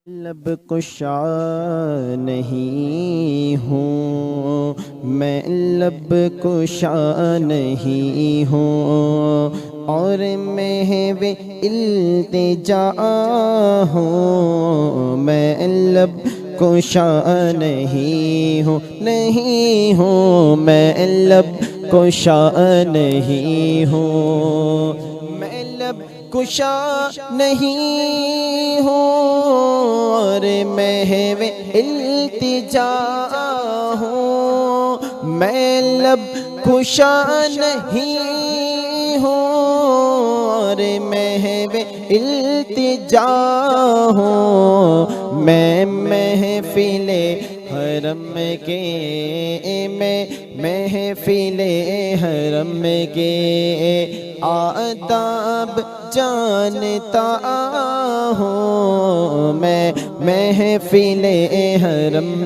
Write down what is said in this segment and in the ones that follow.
لب کشا نہیں ہوں، میں لب کشا نہیں ہوں، اور محو التجا ہوں، میں لب کشا نہیں ہوں، نہیں ہوں، میں لب کشا نہیں ہوں، میں لب کشا نہیں ہوں، اور محو التجا ہوں، میں لب کشا نہیں ہوں، اور محو التجا ہوں، میں محفل حرم کے، میں محفل حرم کے آداب جانتا ہوں، میں محفل حرم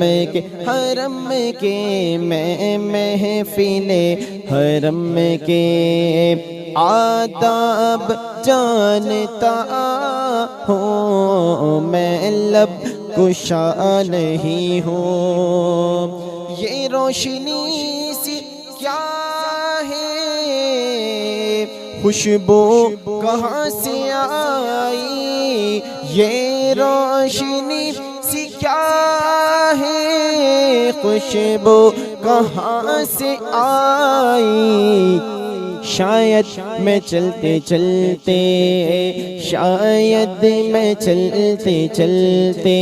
کے میں محفل حرم کے آداب جانتا ہوں، میں لب کشا نہیں ہوں، یہ روشنی سی کیا ہے، خوشبو کہاں سے آئی، یہ روشنی سی کیا ہے، خوشبو کہاں سے آئی، شاید میں چلتے چلتے، شاید میں چلتے چلتے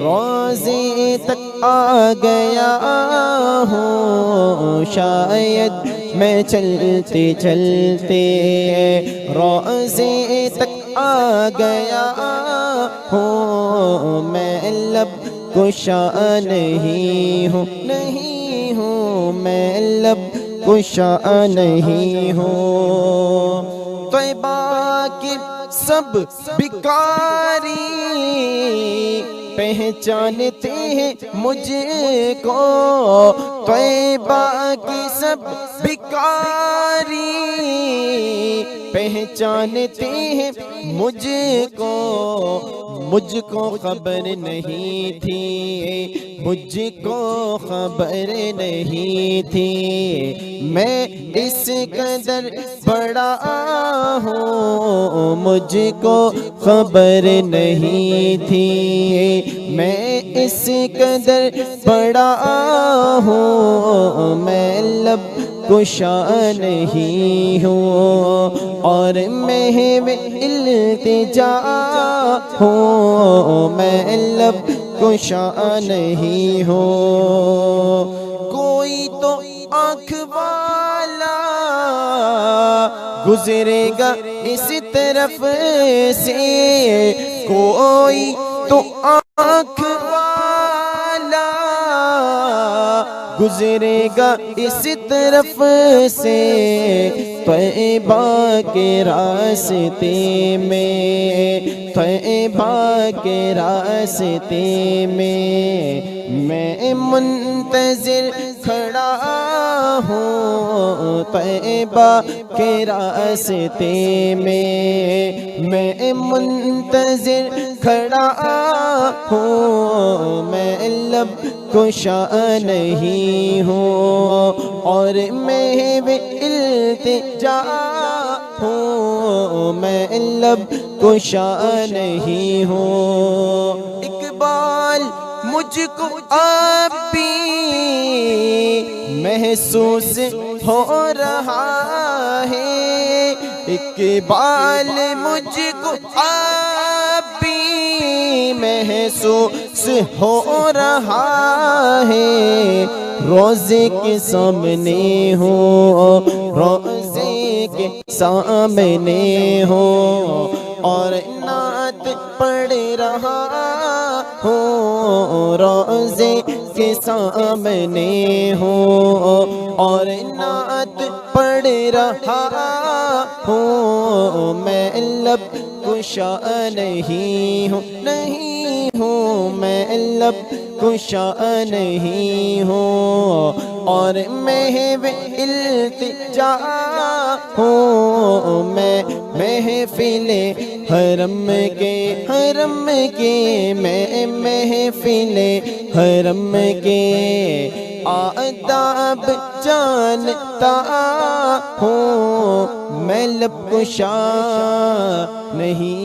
روضے تک آ گیا ہوں، شاید میں چلتے چلتے روضے تک آ گیا ہوں، میں لب کشا نہیں ہوں، نہیں ہوں، میں لب کشا نہیں ہوں، طیبہ کی سب بکاری پہچانتے ہیں مجھ کو، طیبہ کی سب بکاری پہچانتے ہیں مجھ کو خبر نہیں تھی، مجھ کو خبر نہیں تھی، میں اس قدر بڑا ہوں، مجھ کو خبر نہیں تھی، میں اس قدر بڑا ہوں، میں لب کشا نہیں ہوں، اور محو التجا ہوں، میں لب کشا نہیں ہوں، کوئی تو آنکھ والا گزرے گا اس طرف سے، کوئی تو آنکھ والا گزرے گا اس طرف سے، طیبہ کے راستے میں، طیبہ کے راستے میں منتظر کھڑا ہوں، طیبہ کے راستے میں منتظر کھڑا ہوں، میں لب کشا نہیں ہوں، اور محو التجا ہوں، میں لب کشا نہیں ہوں، اقبال مجھ کو اب بھی محسوس ہو رہا ہے، اقبال مجھ کو اب بھی محسوس ہو رہا ہے، روضے کے سامنے ہو، روضے کے سامنے ہو، اور نعت پڑھ رہا ہوں، روضے کے سامنے ہو، اور نعت پڑھ رہا ہوں، میں لب کشا نہیں ہوں، نہیں ہوں، میں لب کشا نہیں ہوں، اور محو التجا ہوں، میں محفل حرم کے میں محفل حرم کے آداب جانتا ہوں، میں لب کشا نہیں